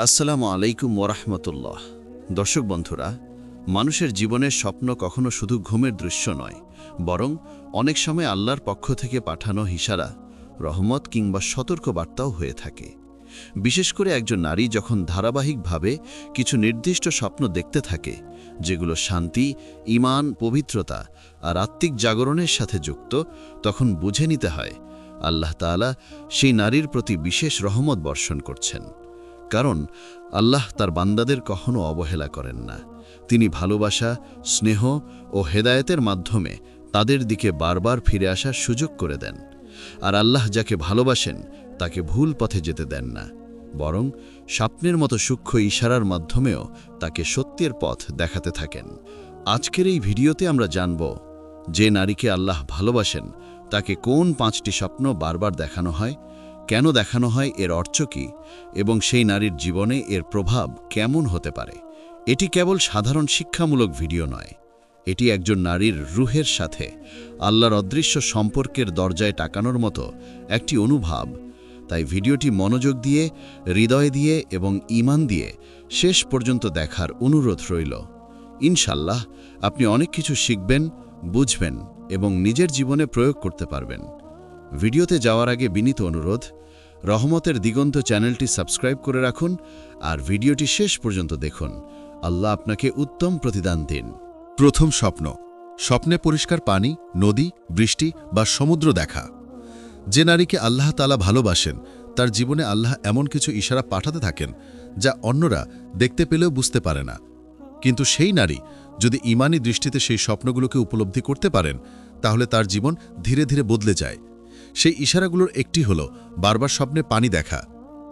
আসসালামু আলাইকুম ওরহমতুল্লাহ। দর্শক বন্ধুরা, মানুষের জীবনের স্বপ্ন কখনো শুধু ঘুমের দৃশ্য নয়, বরং অনেক সময় আল্লাহর পক্ষ থেকে পাঠানো ইশারা, রহমত কিংবা সতর্ক বার্তাও হয়ে থাকে। বিশেষ করে একজন নারী যখন ধারাবাহিকভাবে কিছু নির্দিষ্ট স্বপ্ন দেখতে থাকে, যেগুলো শান্তি, ঈমান, পবিত্রতা আর আত্মিক জাগরণের সাথে যুক্ত, তখন বুঝে নিতে হয় আল্লাহ তাআলা সেই নারীর প্রতি বিশেষ রহমত বর্ষণ করছেন। কারণ আল্লাহ তার বান্দাদের কখনো অবহেলা করেন না। তিনি ভালোবাসা, স্নেহ ও হেদায়েতের মাধ্যমে তাদের দিকে বারবার ফিরে আসার সুযোগ করে দেন। আর আল্লাহ যাকে ভালোবাসেন তাকে ভুল পথে যেতে দেন না, বরং স্বপ্নের মতো সূক্ষ্ম ইশারার মাধ্যমেও তাকে সত্যের পথ দেখাতে থাকেন। আজকের এই ভিডিওতে আমরা জানব, যে নারীকে আল্লাহ ভালোবাসেন তাকে কোন 5টি স্বপ্ন বারবার দেখানো হয়, কেন দেখানো হয়, এর অর্থ কী, এবং সেই নারীর জীবনে এর প্রভাব কেমন হতে পারে। এটি কেবল সাধারণ শিক্ষামূলক ভিডিও নয়, এটি একজন নারীর রুহের সাথে আল্লাহর অদৃশ্য সম্পর্কের দরজায় টাকানোর মতো একটি অনুভব। তাই ভিডিওটি মনোযোগ দিয়ে, হৃদয় দিয়ে এবং ঈমান দিয়ে শেষ পর্যন্ত দেখার অনুরোধ রইল। ইনশাল্লাহ আপনি অনেক কিছু শিখবেন, বুঝবেন এবং নিজের জীবনে প্রয়োগ করতে পারবেন। ভিডিওতে যাওয়ার আগে বিনীত অনুরোধ, রহমতের দিগন্ত চ্যানেলটি সাবস্ক্রাইব করে রাখুন আর ভিডিওটি শেষ পর্যন্ত দেখুন। আল্লাহ আপনাকে উত্তম প্রতিদান দিন। প্রথম স্বপ্ন, স্বপ্নে পরিষ্কার পানি, নদী, বৃষ্টি বা সমুদ্র দেখা। যে নারীকে আল্লাহ তাআলা ভালোবাসেন, তার জীবনে আল্লাহ এমন কিছু ইশারা পাঠাতে থাকেন যা অন্যরা দেখতে পেলেও বুঝতে পারে না। কিন্তু সেই নারী যদি ঈমানি দৃষ্টিতে সেই স্বপ্নগুলোকে উপলব্ধি করতে পারেন, তাহলে তার জীবন ধীরে ধীরে বদলে যায়। সেই ইশারাগুলোর একটি হল বারবার স্বপ্নে পানি দেখা,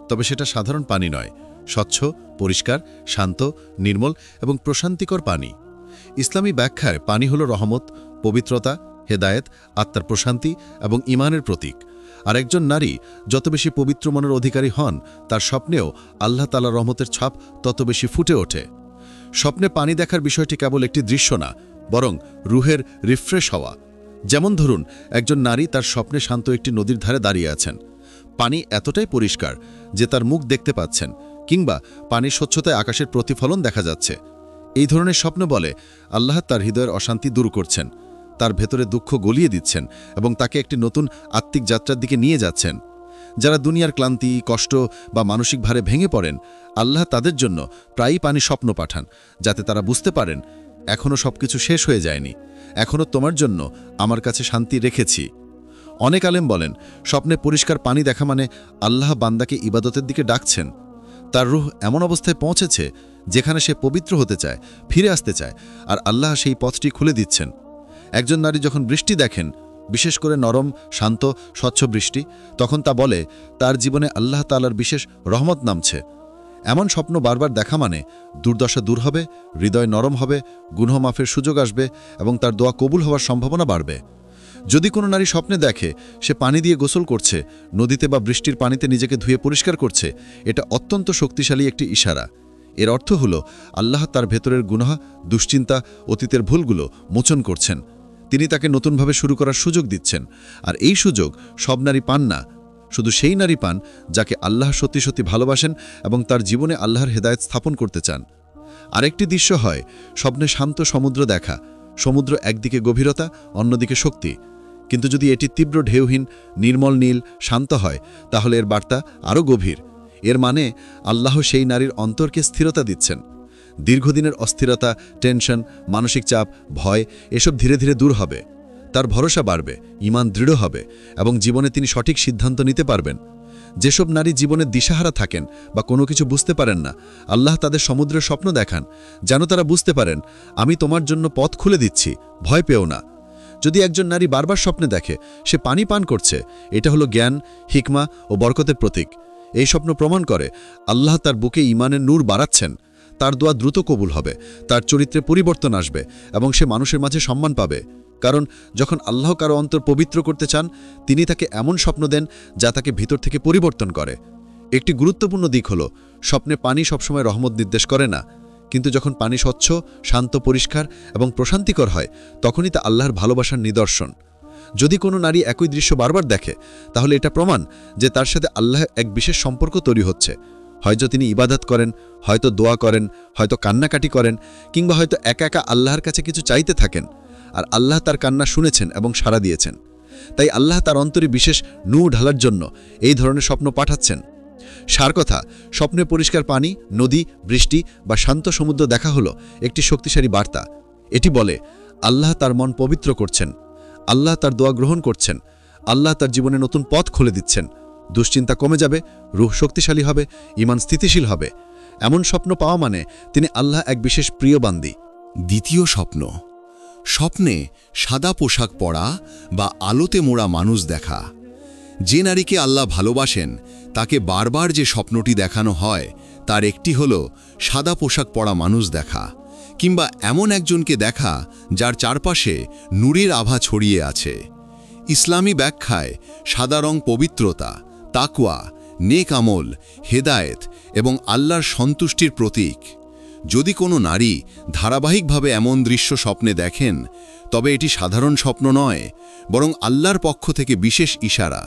তবে সেটা সাধারণ পানি নয়, স্বচ্ছ, পরিষ্কার, শান্ত, নির্মল এবং প্রশান্তিকর পানি। ইসলামী ব্যাখ্যায় পানি হল রহমত, পবিত্রতা, হেদায়েত, আত্মার প্রশান্তি এবং ঈমানের প্রতীক। আর একজন নারী যত বেশি পবিত্র মনের অধিকারী হন, তার স্বপ্নেও আল্লাহ তাআলার রহমতের ছাপ তত বেশি ফুটে ওঠে। স্বপ্নে পানি দেখার বিষয়টি কেবল একটি দৃশ্য না, বরং রুহের রিফ্রেশ হওয়া। যেমন ধরুন, একজন নারী তার স্বপ্নে শান্ত একটি নদীর ধারে দাঁড়িয়ে আছেন। পানি এতটাই পরিষ্কার যে তার মুখ দেখতে পাচ্ছেন, কিংবা পানির স্বচ্ছতায় আকাশের প্রতিফলন দেখা যাচ্ছে। এই ধরনের স্বপ্ন বলে আল্লাহ তার হৃদয়ের অশান্তি দূর করছেন, তার ভেতরে দুঃখ গলিয়ে দিচ্ছেন এবং তাকে একটি নতুন আত্মিক যাত্রার দিকে নিয়ে যাচ্ছেন। যারা দুনিয়ার ক্লান্তি, কষ্ট বা মানসিক ভারে ভেঙে পড়েন, আল্লাহ তাদের জন্য প্রায়ই পানি স্বপ্ন পাঠান, যাতে তারা বুঝতে পারেন এখনও সবকিছু শেষ হয়ে যায়নি, এখনও তোমার জন্য আমার কাছে শান্তি রেখেছি। অনেক আলেম বলেন, স্বপ্নে পরিষ্কার পানি দেখা মানে আল্লাহ বান্দাকে ইবাদতের দিকে ডাকছেন। তার রূহ এমন অবস্থায় পৌঁছেছে যেখানে সে পবিত্র হতে চায়, ফিরে আসতে চায়, আর আল্লাহ সেই পথটি খুলে দিচ্ছেন। একজন নারী যখন বৃষ্টি দেখেন, বিশেষ করে নরম, শান্ত, স্বচ্ছ বৃষ্টি, তখন তা বলে তার জীবনে আল্লাহ তাআলার বিশেষ রহমত নামছে। এমন স্বপ্ন বারবার দেখা মানে দুর্দশা দূর হবে, হৃদয় নরম হবে, গুনাহ মাফের সুযোগ আসবে এবং তার দোয়া কবুল হওয়ার সম্ভাবনা বাড়বে। যদি কোনো নারী স্বপ্নে দেখে সে পানি দিয়ে গোসল করছে, নদীতে বা বৃষ্টির পানিতে নিজেকে ধুয়ে পরিষ্কার করছে, এটা অত্যন্ত শক্তিশালী একটি ইশারা। এর অর্থ হল আল্লাহ তার ভেতরের গুনাহ, দুশ্চিন্তা, অতীতের ভুলগুলো মোচন করছেন। তিনি তাকে নতুনভাবে শুরু করার সুযোগ দিচ্ছেন। আর এই সুযোগ সব নারী পান না, শুধু সেই নারী পান যাকে আল্লাহ সত্যি সত্যি ভালোবাসেন এবং তার জীবনে আল্লাহর হেদায়েত স্থাপন করতে চান। আরেকটি দৃশ্য হয় স্বপ্নে শান্ত সমুদ্র দেখা। সমুদ্র একদিকে গভীরতা, অন্যদিকে শক্তি। কিন্তু যদি এটি তীব্র ঢেউহীন, নির্মল নীল, শান্ত হয়, তাহলে এর বার্তা আরও গভীর। এর মানে আল্লাহ সেই নারীর অন্তরকে স্থিরতা দিচ্ছেন। দীর্ঘদিনের অস্থিরতা, টেনশন, মানসিক চাপ, ভয় এসব ধীরে ধীরে দূর হবে। তার ভরসা বাড়বে, ঈমান দৃঢ় হবে এবং জীবনে তিনি সঠিক সিদ্ধান্ত নিতে পারবেন। যেসব নারী জীবনে দিশাহারা থাকেন বা কোনো কিছু বুঝতে পারেন না, আল্লাহ তাদের সমুদ্রের স্বপ্ন দেখান, যেন তারা বুঝতে পারেন আমি তোমার জন্য পথ খুলে দিচ্ছি, ভয় পেও না। যদি একজন নারী বারবার স্বপ্নে দেখে সে পানি পান করছে, এটা হলো জ্ঞান, হিকমা ও বরকতের প্রতীক। এই স্বপ্ন প্রমাণ করে আল্লাহ তার বুকে ঈমানের নূর বাড়াচ্ছেন। তার দোয়া দ্রুত কবুল হবে, তার চরিত্রে পরিবর্তন আসবে এবং সে মানুষের মাঝে সম্মান পাবে। কারণ যখন আল্লাহ কারো অন্তর পবিত্র করতে চান, তিনি তাকে এমন স্বপ্ন দেন যা তাকে ভিতর থেকে পরিবর্তন করে। একটি গুরুত্বপূর্ণ দিক হল, স্বপ্নে পানি সবসময় রহমত নির্দেশ করে না, কিন্তু যখন পানি স্বচ্ছ, শান্ত, পরিষ্কার এবং প্রশান্তিকর হয়, তখনই তা আল্লাহর ভালোবাসার নিদর্শন। যদি কোনো নারী একই দৃশ্য বারবার দেখে, তাহলে এটা প্রমাণ যে তার সাথে আল্লাহ এক বিশেষ সম্পর্ক তৈরি হচ্ছে। হয়তো তিনি ইবাদত করেন, হয়তো দোয়া করেন, হয়তো কান্নাকাটি করেন, কিংবা হয়তো একা একা আল্লাহর কাছে কিছু চাইতে থাকেন, আর আল্লাহ তার কান্না শুনেছেন এবং সাড়া দিয়েছেন। তাই আল্লাহ তার অন্তরে বিশেষ নূর ঢালার জন্য এই ধরনের স্বপ্ন পাঠাচ্ছেন। সার কথা, স্বপ্নে পরিষ্কার পানি, নদী, বৃষ্টি বা শান্ত সমুদ্র দেখা হলো একটি শক্তিশালী বার্তা। এটি বলে আল্লাহ তার মন পবিত্র করছেন, আল্লাহ তার দোয়া গ্রহণ করছেন, আল্লাহ তার জীবনে নতুন পথ খুলে দিচ্ছেন। দুশ্চিন্তা কমে যাবে, রূহ শক্তিশালী হবে, ঈমান স্থিতিশীল হবে। এমন স্বপ্ন পাওয়া মানে তিনি আল্লাহ এক বিশেষ প্রিয় বান্দী। দ্বিতীয় স্বপ্ন, স্বপ্নে সাদা পোশাক পরা বা আলোতে মোড়া মানুষ দেখা। যে নারীকে আল্লাহ ভালোবাসেন তাকে বারবার যে স্বপ্নটি দেখানো হয় তার একটি হল সাদা পোশাক পরা মানুষ দেখা, কিংবা এমন একজনকে দেখা যার চারপাশে নূরের আভা ছড়িয়ে আছে। ইসলামী ব্যাখ্যায় সাদা রং পবিত্রতা, তাকওয়া, নেক আমল, হেদায়েত এবং আল্লাহর সন্তুষ্টির প্রতীক। যদি কোনো নারী ধারাবাহিকভাবে এমন দৃশ্য স্বপ্নে দেখেন, তবে এটি সাধারণ স্বপ্ন নয়, বরং আল্লাহর পক্ষ থেকে বিশেষ ইশারা।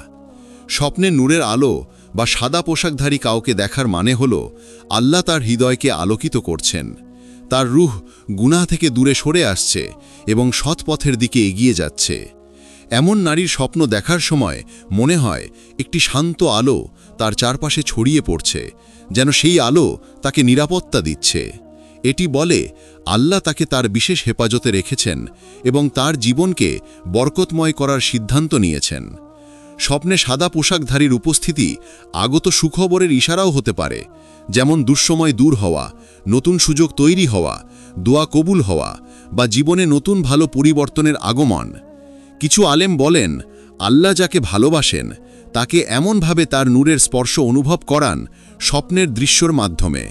স্বপ্নে নূরের আলো বা সাদা পোশাকধারী কাউকে দেখার মানে হল আল্লাহ তার হৃদয়কে আলোকিত করছেন, তার রূহ গুনাহ থেকে দূরে সরে আসছে এবং সৎ পথের দিকে এগিয়ে যাচ্ছে। এমন নারীর স্বপ্ন দেখার সময় মনে হয় একটি শান্ত আলো তার চারপাশে ছড়িয়ে পড়ছে, যেন সেই আলো তাকে নিরাপত্তা দিচ্ছে। এটি বলে আল্লাহ তাকে তার বিশেষ হেফাজতে রেখেছেন এবং তার জীবনকে বরকতময় করার সিদ্ধান্ত নিয়েছেন। স্বপ্নে সাদা পোশাকধারীর উপস্থিতি আগত সুখবরের ইশারাও হতে পারে, যেমন দুঃসময় দূর হওয়া, নতুন সুযোগ তৈরি হওয়া, দোয়া কবুল হওয়া বা জীবনে নতুন ভালো পরিবর্তনের আগমন। কিছু আলেম বলেন আল্লাহ যাকে ভালোবাসেন তাকে এমনভাবে তার নূরের স্পর্শ অনুভব করান স্বপ্নের দৃশ্যর মাধ্যমে।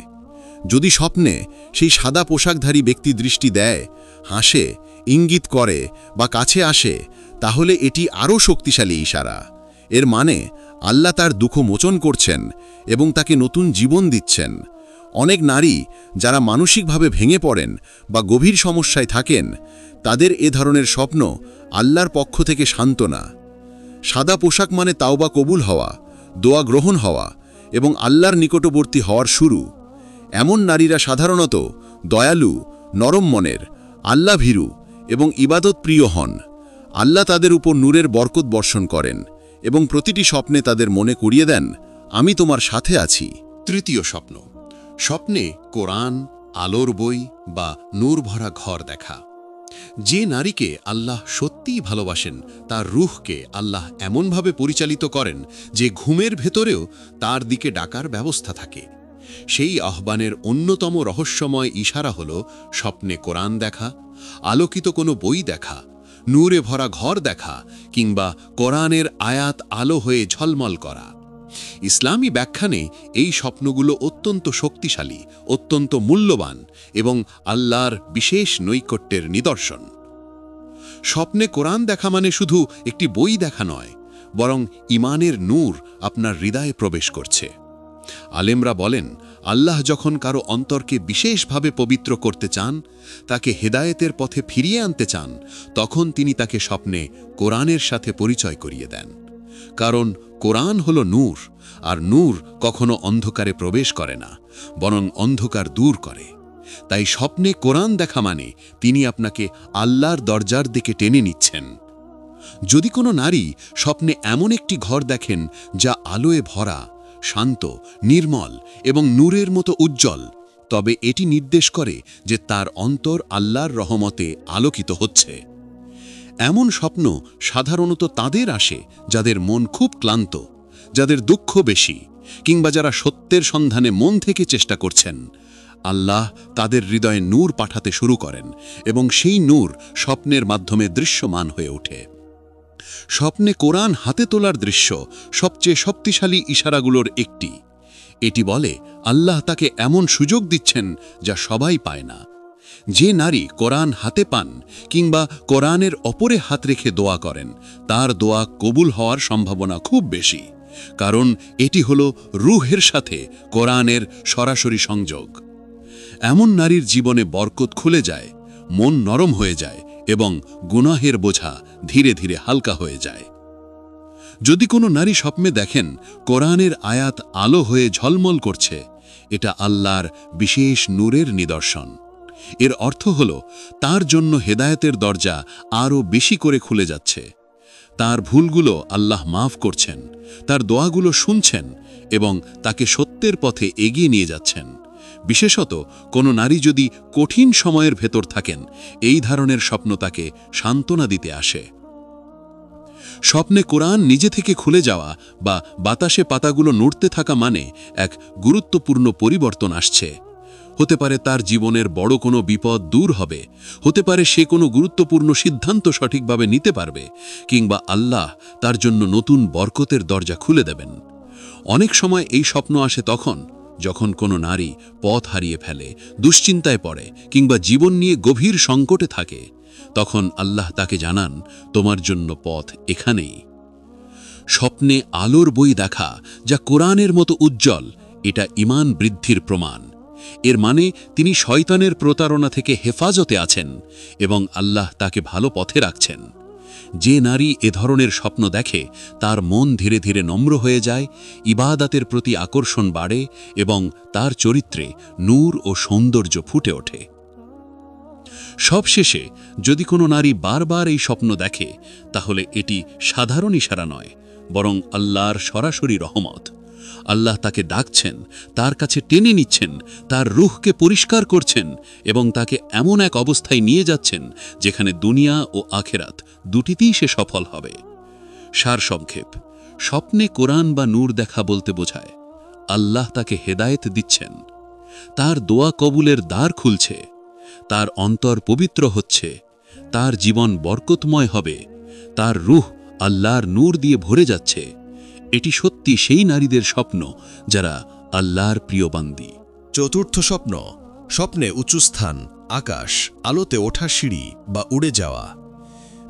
যদি স্বপ্নে সেই সাদা পোশাকধারী ব্যক্তি দৃষ্টি দেয়, হাসে, ইঙ্গিত করে বা কাছে আসে, তাহলে এটি আরও শক্তিশালী ইশারা। এর মানে আল্লাহ তার দুঃখ মোচন করছেন এবং তাকে নতুন জীবন দিচ্ছেন। অনেক নারী যারা মানসিকভাবে ভেঙে পড়েন বা গভীর সমস্যায় থাকেন, তাদের এ ধরনের স্বপ্ন আল্লাহর পক্ষ থেকে সান্ত্বনা। সাদা পোশাক মানে তাওবা কবুল হওয়া, দোয়া গ্রহণ হওয়া এবং আল্লাহর নিকটবর্তী হওয়ার শুরু। এমন নারীরা সাধারণত দয়ালু, নরম মনের, আল্লাহ ভীরু এবং ইবাদত প্রিয় হন। আল্লাহ তাদের উপর নূরের বরকত বর্ষণ করেন এবং প্রতিটি স্বপ্নে তাদের মনে করিয়ে দেন, আমি তোমার সাথে আছি। তৃতীয় স্বপ্ন, স্বপ্নে কোরআন, আলোর বই বা নূর ভরা ঘর দেখা। যে নারীকে আল্লাহ সত্যিই ভালোবাসেন তার রূহকে আল্লাহ এমনভাবে পরিচালিত করেন যে ঘুমের ভেতরেও তার দিকে ডাকার ব্যবস্থা থাকে। সেই আহ্বানের অন্যতম রহস্যময় ইশারা হল স্বপ্নে কোরআন দেখা, আলোকিত কোনো বই দেখা, নূরে ভরা ঘর দেখা কিংবা কোরআনের আয়াত আলো হয়ে ঝলমল করা। ইসলামী ব্যাখ্যানে এই স্বপ্নগুলো অত্যন্ত শক্তিশালী, অত্যন্ত মূল্যবান এবং আল্লাহর বিশেষ নৈকট্যের নিদর্শন। স্বপ্নে কোরআন দেখা মানে শুধু একটি বই দেখা নয়, বরং ঈমানের নূর আপনার হৃদয়ে প্রবেশ করছে। আলেমরা বলেন আল্লাহ যখন কারো অন্তরকে বিশেষভাবে পবিত্র করতে চান, তাকে হেদায়েতের পথে ফিরিয়ে আনতে চান, তখন তিনি তাকে স্বপ্নে কোরআনের সাথে পরিচয় করিয়ে দেন। কারণ কোরআন হল নূর, আর নূর কখনো অন্ধকারে প্রবেশ করে না, বরং অন্ধকার দূর করে। তাই স্বপ্নে কোরআন দেখা মানে তিনি আপনাকে আল্লাহর দরজার দিকে টেনে নিচ্ছেন। যদি কোনো নারী স্বপ্নে এমন একটি ঘর দেখেন যা আলোয় ভরা, শান্ত, নির্মল এবং নূরের মতো উজ্জ্বল, তবে এটি নির্দেশ করে যে তার অন্তর আল্লাহর রহমতে আলোকিত হচ্ছে। এমন স্বপ্ন সাধারণত তাদের আসে যাদের মন খুব ক্লান্ত, যাদের দুঃখ বেশি, কিংবা যারা সত্যের সন্ধানে মন থেকে চেষ্টা করছেন। আল্লাহ তাদের হৃদয়ে নূর পাঠাতে শুরু করেন এবং সেই নূর স্বপ্নের মাধ্যমে দৃশ্যমান হয়ে ওঠে। স্বপ্নে কোরআন হাতে তোলার দৃশ্য সবচেয়ে শক্তিশালী ইশারাগুলোর একটি। এটি বলে আল্লাহ তাকে এমন সুযোগ দিচ্ছেন যা সবাই পায় না। যে নারী কোরআন হাতে পান কিংবা কোরআনের অপরে হাত রেখে দোয়া করেন, তার দোয়া কবুল হওয়ার সম্ভাবনা খুব বেশি, কারণ এটি হল রূহের সাথে কোরআনের সরাসরি সংযোগ। এমন নারীর জীবনে বরকত খুলে যায়, মন নরম হয়ে যায় এবং গুনাহের বোঝা ধীরে ধীরে হালকা হয়ে যায়। যদি কোনো নারী স্বপ্নে দেখেন কোরআনের আয়াত আলো হয়ে ঝলমল করছে এটা আল্লাহর বিশেষ নূরের নিদর্শন। এর অর্থ হল তার জন্য হেদায়েতের দরজা আরও বেশি করে খুলে যাচ্ছে। তার ভুলগুলো আল্লাহ মাফ করছেন, তার দোয়াগুলো শুনছেন এবং তাকে সত্যের পথে এগিয়ে নিয়ে যাচ্ছেন। বিশেষত কোনো নারী যদি কঠিন সময়ের ভেতর থাকেন, এই ধরনের স্বপ্ন তাকে সান্ত্বনা দিতে আসে। স্বপ্নে কোরআন নিজে থেকে খুলে যাওয়া বা বাতাসে পাতাগুলো নড়তে থাকা মানে এক গুরুত্বপূর্ণ পরিবর্তন আসছে। হতে পারে তার জীবনের বড় কোনো বিপদ দূর হবে, হতে পারে সে কোনো গুরুত্বপূর্ণ সিদ্ধান্ত সঠিকভাবে নিতে পারবে, কিংবা আল্লাহ তার জন্য নতুন বরকতের দরজা খুলে দেবেন। অনেক সময় এই স্বপ্ন আসে তখন যখন কোনো নারী পথ হারিয়ে ফেলে, দুশ্চিন্তায় পড়ে কিংবা জীবন নিয়ে গভীর সংকটে থাকে। তখন আল্লাহ তাকে জানান, তোমার জন্য পথ এখানেই। স্বপ্নে আলোর বই দেখা, যা কোরআনের মতো উজ্জ্বল, এটা ঈমান বৃদ্ধির প্রমাণ। এর মানে তিনি শয়তানের প্রতারণা থেকে হেফাজতে আছেন এবং আল্লাহ তাকে ভালো পথে রাখছেন। যে নারী এ ধরনের স্বপ্ন দেখে তার মন ধীরে ধীরে নম্র হয়ে যায়, ইবাদাতের প্রতি আকর্ষণ বাড়ে এবং তার চরিত্রে নূর ও সৌন্দর্য ফুটে ওঠে। সবশেষে, যদি কোনো নারী বারবার এই স্বপ্ন দেখে, তাহলে এটি সাধারণ ইশারা নয়, বরং আল্লাহর সরাসরি রহমত। আল্লাহ তাকে ডাকছেন, তার কাছে টেনে নিচ্ছেন, তার রূহকে পরিষ্কার করছেন এবং তাকে এমন এক অবস্থায় নিয়ে যাচ্ছেন যেখানে দুনিয়া ও আখেরাত দুটিতেই সে সফল হবে। সারসংক্ষেপ, স্বপ্নে কোরআন বা নূর দেখা বলতে বোঝায় আল্লাহ তাকে হেদায়েত দিচ্ছেন, তার দোয়া কবুলের দ্বার খুলছে, তার অন্তর পবিত্র হচ্ছে, তার জীবন বরকতময় হবে, তার রূহ আল্লাহর নূর দিয়ে ভরে যাচ্ছে। এটি সত্যি সেই নারীদের স্বপ্ন যারা আল্লাহর প্রিয় বান্দী। চতুর্থ স্বপ্ন, স্বপ্নে উঁচু স্থান, আকাশ, আলোতে ওঠা সিঁড়ি বা উড়ে যাওয়া।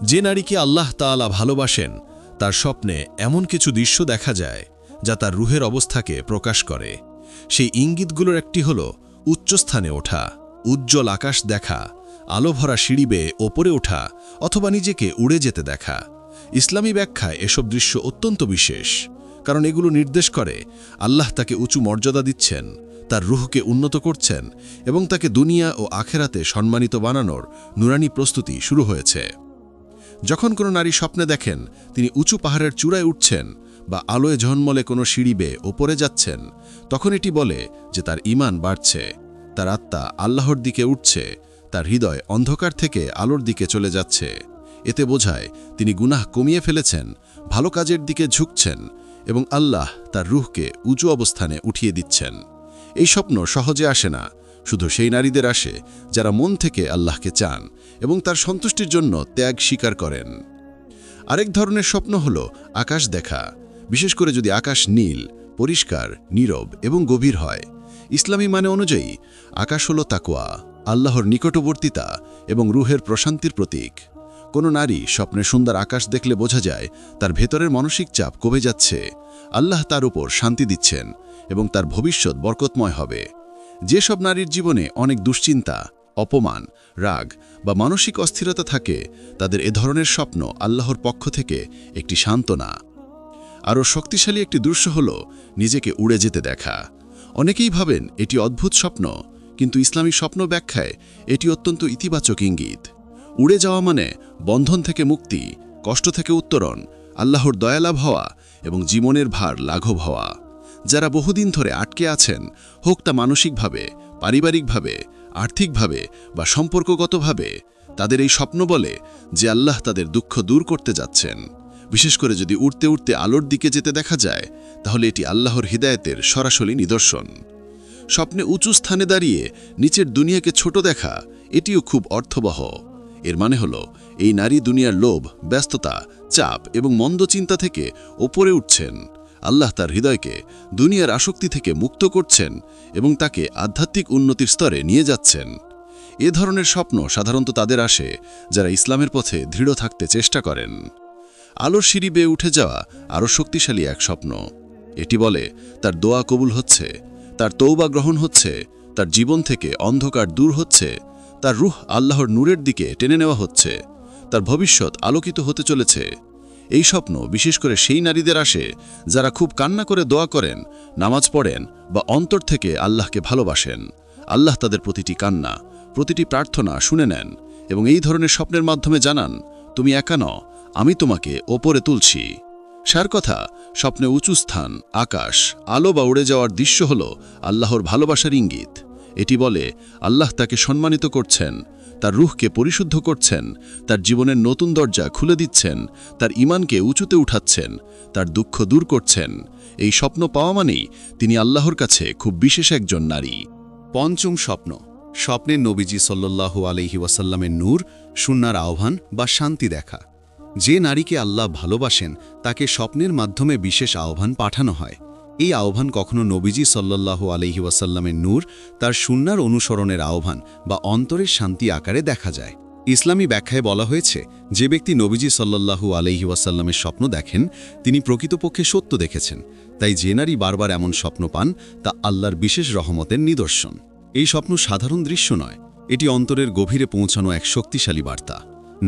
যে নারীকে আল্লাহ তাআলা ভালোবাসেন, তার স্বপ্নে এমন কিছু দৃশ্য দেখা যায় যা তার রুহের অবস্থাকে প্রকাশ করে। সেই ইঙ্গিতগুলোর একটি হল উচ্চস্থানে ওঠা, উজ্জ্বল আকাশ দেখা, আলো ভরা সিঁড়ি বেয়ে ওপরে ওঠা অথবা নিজেকে উড়ে যেতে দেখা। ইসলামী ব্যাখ্যায় এসব দৃশ্য অত্যন্ত বিশেষ, কারণ এগুলো নির্দেশ করে আল্লাহ তাকে উঁচু মর্যাদা দিচ্ছেন, তার রুহকে উন্নত করছেন এবং তাকে দুনিয়া ও আখেরাতে সম্মানিত বানানোর নুরানি প্রস্তুতি শুরু হয়েছে। যখন কোনো নারী স্বপ্নে দেখেন তিনি উঁচু পাহাড়ের চূড়ায় উঠছেন বা আলোয় ঝলমলে কোনো সিঁড়ি বেয়ে ওপরে যাচ্ছেন, তখন এটি বলে যে তার ঈমান বাড়ছে, তার আত্মা আল্লাহর দিকে উঠছে, তার হৃদয় অন্ধকার থেকে আলোর দিকে চলে যাচ্ছে। এতে বোঝায় তিনি গুনাহ কমিয়ে ফেলেছেন, ভালো কাজের দিকে ঝুঁকছেন এবং আল্লাহ তার রুহকে উঁচু অবস্থানে উঠিয়ে দিচ্ছেন। এই স্বপ্ন সহজে আসে না, শুধু সেই নারীদের আসে যারা মন থেকে আল্লাহকে চান এবং তার সন্তুষ্টির জন্য ত্যাগ স্বীকার করেন। আরেক ধরনের স্বপ্ন হল আকাশ দেখা, বিশেষ করে যদি আকাশ নীল, পরিষ্কার, নীরব এবং গভীর হয়। ইসলামী মানে অনুযায়ী আকাশ হল তাকওয়া, আল্লাহর নিকটবর্তিতা এবং রুহের প্রশান্তির প্রতীক। কোনো নারী স্বপ্নে সুন্দর আকাশ দেখলে বোঝা যায় তার ভেতরের মানসিক চাপ কমে যাচ্ছে, আল্লাহ তার উপর শান্তি দিচ্ছেন এবং তার ভবিষ্যৎ বরকতময় হবে। যেসব নারীর জীবনে অনেক দুশ্চিন্তা, অপমান, রাগ বা মানসিক অস্থিরতা থাকে, তাদের এ ধরনের স্বপ্ন আল্লাহর পক্ষ থেকে একটি সান্ত্বনা। আরও শক্তিশালী একটি দৃশ্য হল নিজেকে উড়ে যেতে দেখা। অনেকেই ভাবেন এটি অদ্ভুত স্বপ্ন, কিন্তু ইসলামী স্বপ্ন ব্যাখ্যায় এটি অত্যন্ত ইতিবাচক ইঙ্গিত। উড়ে যাওয়া মানে বন্ধন থেকে মুক্তি, কষ্ট থেকে উত্তরণ, আল্লাহর দয়ালাভ হওয়া এবং জীবনের ভার লাঘব হওয়া। যারা বহুদিন ধরে আটকে আছেন, হোক তা মানসিকভাবে, পারিবারিকভাবে, আর্থিকভাবে বা সম্পর্কগতভাবে, তাদের এই স্বপ্ন বলে যে আল্লাহ তাদের দুঃখ দূর করতে যাচ্ছেন। বিশেষ করে যদি উড়তে উড়তে আলোর দিকে যেতে দেখা যায়, তাহলে এটি আল্লাহর হিদায়েতের সরাসরি নিদর্শন। স্বপ্নে উঁচু স্থানে দাঁড়িয়ে নিচের দুনিয়াকে ছোট দেখা, এটিও খুব অর্থবহ। এর মানে হল এই নারী দুনিয়ার লোভ, ব্যস্ততা, চাপ এবং মন্দ চিন্তা থেকে ওপরে উঠছেন। আল্লাহ তার হৃদয়কে দুনিয়ার আসক্তি থেকে মুক্ত করছেন এবং তাকে আধ্যাত্মিক উন্নতির স্তরে নিয়ে যাচ্ছেন। এ ধরনের স্বপ্ন সাধারণত তাদের আসে যারা ইসলামের পথে দৃঢ় থাকতে চেষ্টা করেন। আলোর সিঁড়ি বেয়ে উঠে যাওয়া আরও শক্তিশালী এক স্বপ্ন। এটি বলে তার দোয়া কবুল হচ্ছে, তার তওবা গ্রহণ হচ্ছে, তার জীবন থেকে অন্ধকার দূর হচ্ছে, তার রূহ আল্লাহর নূরের দিকে টেনে নেওয়া হচ্ছে, তার ভবিষ্যৎ আলোকিত হতে চলেছে। এই স্বপ্ন বিশেষ করে সেই নারীদের আসে যারা খুব কান্না করে দোয়া করেন, নামাজ পড়েন বা অন্তর থেকে আল্লাহকে ভালোবাসেন। আল্লাহ তাদের প্রতিটি কান্না, প্রতিটি প্রার্থনা শুনে নেন এবং এই ধরনের স্বপ্নের মাধ্যমে জানান, তুমি একা নও, আমি তোমাকে ওপরে তুলছি। সার কথা, স্বপ্নে উঁচু স্থান, আকাশ, আলো বা উড়ে যাওয়ার দৃশ্য হল আল্লাহর ভালোবাসার ইঙ্গিত। এটি বলে আল্লাহ তাকে সম্মানিত করছেন, তার রুহকে পরিশুদ্ধ করছেন, তার জীবনের নতুন দরজা খুলে দিচ্ছেন, তার ঈমানকে উঁচুতে উঠাচ্ছেন, তার দুঃখ দূর করছেন। এই স্বপ্ন পাওয়া মানেই তিনি আল্লাহর কাছে খুব বিশেষ একজন নারী। পঞ্চম স্বপ্ন, স্বপ্নে নবীজি সাল্লাল্লাহু আলাইহি ওয়াসাল্লামের নূর, সুন্নাহর আহ্বান বা শান্তি দেখা। যে নারীকে আল্লাহ ভালোবাসেন তাকে স্বপ্নের মাধ্যমে বিশেষ আহ্বান পাঠানো হয়। এই আহ্বান কখনো নবীজি সাল্লাল্লাহু আলাইহি ওয়াসাল্লামের নূর, তার সুন্নাহর অনুসরণের আহ্বান বা অন্তরের শান্তি আকারে দেখা যায়। ইসলামী ব্যাখ্যায় বলা হয়েছে, যে ব্যক্তি নবীজি সাল্লাল্লাহু আলাইহি ওয়াসাল্লামের স্বপ্ন দেখেন তিনি প্রকৃতপক্ষে সত্য দেখেছেন। তাই যে নারী বারবার এমন স্বপ্ন পান তা আল্লাহর বিশেষ রহমতের নিদর্শন। এই স্বপ্ন সাধারণ দৃশ্য নয়, এটি অন্তরের গভীরে পৌঁছানো এক শক্তিশালী বার্তা।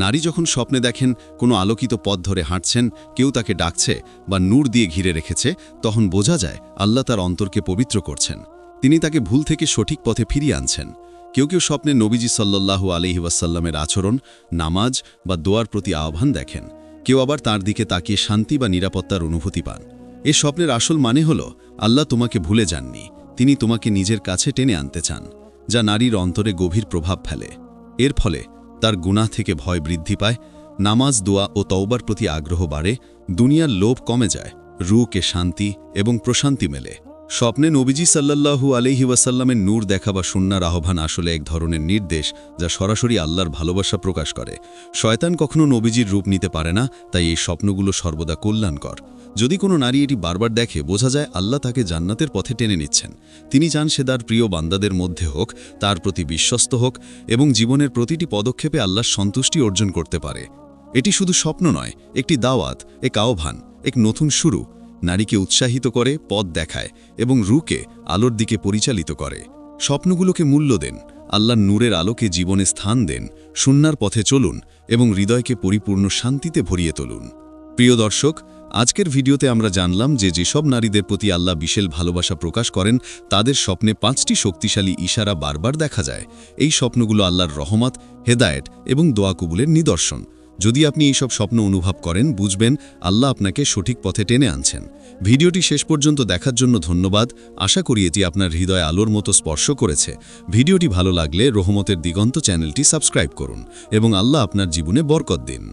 নারী যখন স্বপ্নে দেখেন কোনো আলোকিত পথ ধরে হাঁটছেন, কেউ তাকে ডাকছে বা নূর দিয়ে ঘিরে রেখেছে, তখন বোঝা যায় আল্লাহ তার অন্তরকে পবিত্র করছেন। তিনি তাকে ভুল থেকে সঠিক পথে ফিরিয়ে আনছেন। কেউ কেউ স্বপ্নে নবীজি সাল্লাল্লাহু আলাইহি ওয়াসাল্লামের আচরণ, নামাজ বা দোয়ার প্রতি আহ্বান দেখেন। কেউ আবার তার দিকে তাকিয়ে শান্তি বা নিরাপত্তার অনুভূতি পান। এ স্বপ্নের আসল মানে হল আল্লাহ তোমাকে ভুলে যাননি, তিনি তোমাকে নিজের কাছে টেনে আনতে চান, যা নারীর অন্তরে গভীর প্রভাব ফেলে। এর ফলে তার গুনাহ থেকে ভয় বৃদ্ধি পায়, নামাজ, দোয়া ও তওবার প্রতি আগ্রহ বাড়ে, দুনিয়ার লোভ কমে যায়, রূহকে শান্তি এবং প্রশান্তি মেলে। স্বপ্নে নবীজি সাল্লাল্লাহু আলাইহি ওয়াসাল্লামের নূর দেখা বা সুন্নাহর আহ্বান আসলে এক ধরনের নির্দেশ, যা সরাসরি আল্লাহর ভালোবাসা প্রকাশ করে। শয়তান কখনো নবীজির রূপ নিতে পারে না, তাই এই স্বপ্নগুলো সর্বদা কল্যাণকর। যদি কোনো নারী এটি বারবার দেখে, বোঝা যায় আল্লাহ তাকে জান্নাতের পথে টেনে নিচ্ছেন। তিনি চান সে তার প্রিয় বান্দাদের মধ্যে হোক, তার প্রতি বিশ্বস্ত হোক এবং জীবনের প্রতিটি পদক্ষেপে আল্লাহর সন্তুষ্টি অর্জন করতে পারে। এটি শুধু স্বপ্ন নয়, একটি দাওয়াত, এক আহ্বান, এক নতুন শুরু। নারীকে উৎসাহিত করে, পথ দেখায় এবং রূহকে আলোর দিকে পরিচালিত করে। স্বপ্নগুলোকে মূল্য দেন, আল্লাহর নূরের আলোকে জীবনে স্থান দেন, সুন্নাহর পথে চলুন এবং হৃদয়কে পরিপূর্ণ শান্তিতে ভরিয়ে তুলুন। প্রিয় দর্শক, আজকের ভিডিওতে আমরা জানলাম যে যেসব নারীদের প্রতি আল্লাহ বিশেষ ভালোবাসা প্রকাশ করেন তাদের স্বপ্নে 5টি শক্তিশালী ইশারা বারবার দেখা যায়। এই স্বপ্নগুলো আল্লাহর রহমত, হেদায়েত এবং দোয়া কবুলের নিদর্শন। যদি আপনি এইসব স্বপ্ন অনুভব করেন, বুঝবেন আল্লাহ আপনাকে সঠিক পথে টেনে আনছেন। ভিডিওটি শেষ পর্যন্ত দেখার জন্য ধন্যবাদ। আশা করি এটি আপনার হৃদয় আলোর মতো স্পর্শ করেছে। ভিডিওটি ভালো লাগলে রহমতের দিগন্ত চ্যানেলটি সাবস্ক্রাইব করুন এবং আল্লাহ আপনার জীবনে বরকত দিন।